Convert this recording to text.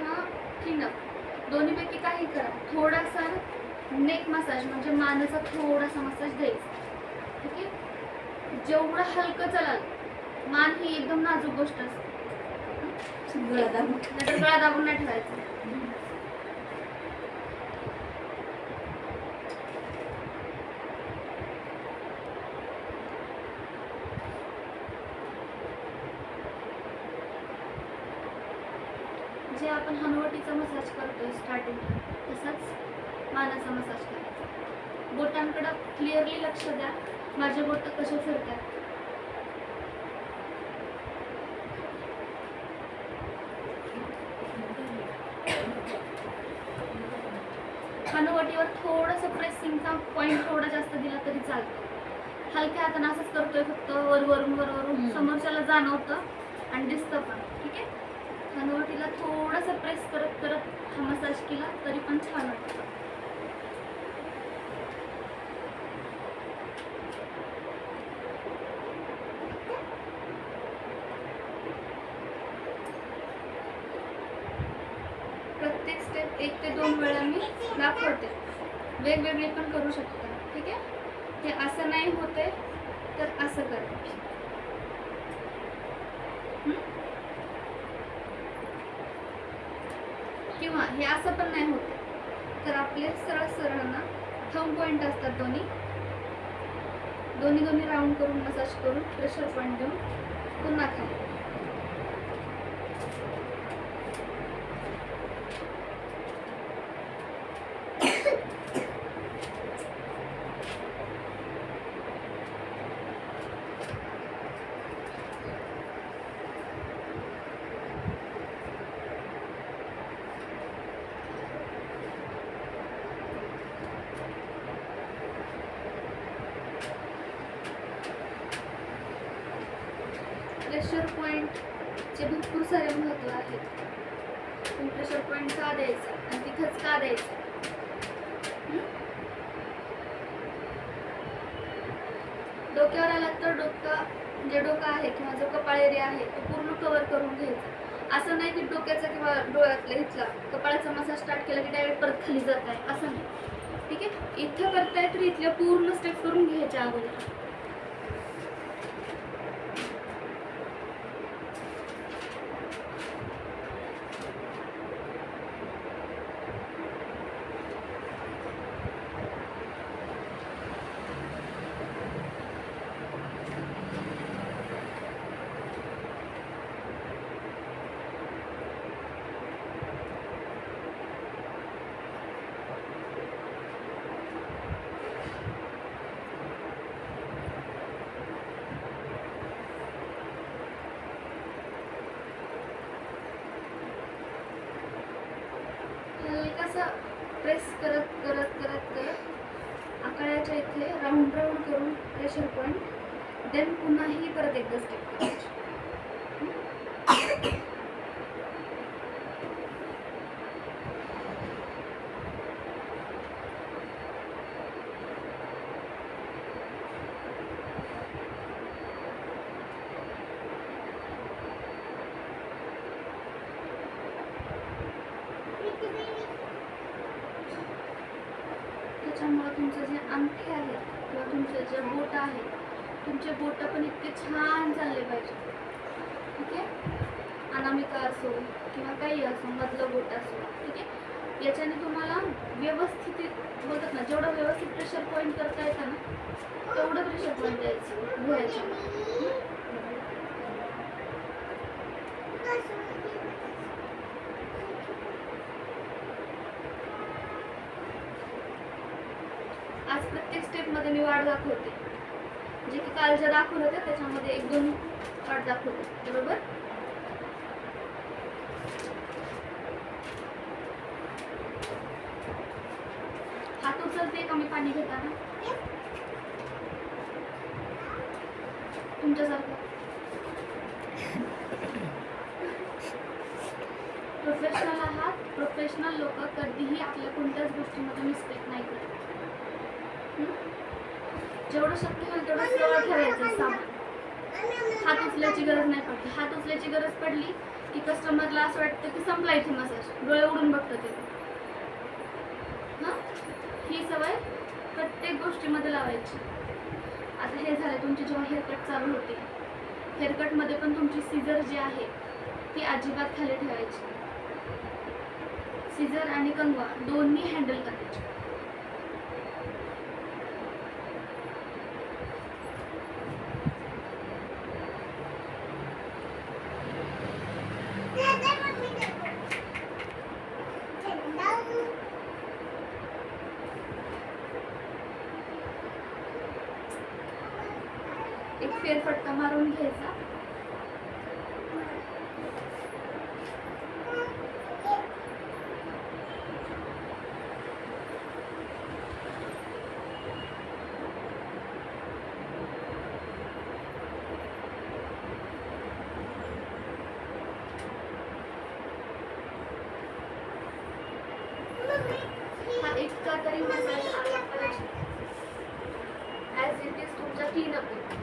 किंवा थिनअप दोन्हीपैकी काही करा. थोडासा नेक मसाज म्हणजे मानेचा थोडासा मसाज द्यायचा. ठीक आहे. जेवढं हलकं चलाल, मान ही एकदम नाजूक गोष्ट असते. गळा दाबून नाही ठेवायचं. जे आपण हनुवटीचा मसाज करतोय स्टार्टिंग, तसाच मानाचा मसाज करायचा. बोटांकडे क्लिअरली लक्ष द्या. माझे बोट कसे फिरतात. हनुवटीवर थोडंसं प्रेसिंगचा पॉईंट थोडा जास्त दिला तरी चालतं. हलक्या हाताने असंच करतोय फक्त वरवरून समोरच्याला जाणवतं आणि दिसतं पण. ठीक आहे. हनुवटीला थोडंसं प्रेस करत करत हा मसाज केला तरी पण छान वाटतं. प्रत्येक स्टेप 1 ते 2 वेळा मी दाखवते. वेगवेगळे पण करू शकता. ठीक आहे. हे असं नाही होते तर असं करा. किंवा हे असं पण नाही होते तर आपले सरळ सरळ ना थंब पॉईंट असतात दोन्ही राऊंड करून मसाज करून प्रेशर पॉईंट देऊन पुन्हा खाली. प्रेशर पॉईंटचे भरपूर सारे महत्त्व आहेत. पण प्रेशर पॉईंट का द्यायचा आणि तिथंच का द्यायचं. डोक्यावर आला तर डोकं आहे किंवा जो कपाळ एरिया आहे तो पूर्ण कव्हर करून घ्यायचा. असं नाही की डोक्याचा किंवा डोळ्यातला इथला कपाळाचा मसाज स्टार्ट केला की डायरेक्ट परत खाली जात आहे असं नाही. ठीक आहे. इथं करताय तर इथल्या पूर्ण स्टेप करून घ्यायच्या अगोदर. प्रेस करत करत करत करत आकाराच्या इथे राऊंड करून प्रेशर पॉईंट देन पुन्हा ही परत एकदा स्टेप करायची. त्याच्यामुळे तुमचं जे अंगठे आहेत किंवा तुमचे जे बोट आहेत तुमचे बोट पण इतके छान चालले पाहिजे. ठीक आहे. अनामिका असो किंवा काही असो, मधलं बोट असो. ठीक आहे. याच्याने तुम्हाला व्यवस्थित बोलतात ना, जेवढं व्यवस्थित प्रेशर पॉईंट करता येतं ना तेवढं प्रेशर पॉईंट द्यायचं घोड्याच्या. आज प्रत्येक स्टेपमध्ये मी वाढ दाखवते. जे की काल ज्या दाखवलं होत्या त्याच्यामध्ये 1-2 वाढ दाखवते. बरोबर. हात उचलते का मी पाणी घेताना तुमच्यासारखं. प्रोफेशनल आहात. प्रोफेशनल लोक कधीही आपल्या कोणत्याच गोष्टीमध्ये मिस्टेक नाही करत. जेवढं शक्य होईल तेवढं सरळ ठेवायचं सामान. हात उचलायची गरज नाही पडली. हात उचलायची गरज पडली की कस्टमरला असं वाटतं की संपला इथे मसाज, डोळे उडून बघतं ते. हां, ही सवय प्रत्येक गोष्टीमध्ये लावायची. आता हे झालं तुमची जेव्हा हेअरकट चालू होते, हेअरकटमध्ये पण तुमची सीझर जी आहे ती अजिबात खाली ठेवायची. सीझर आणि कंगवा दोन्ही हँडल करायचे. एक फेरफटका मारून घ्यायचा. हा इतका तरी मसाज आला पाहिजे ॲज इट इज तुमचा 3 अप.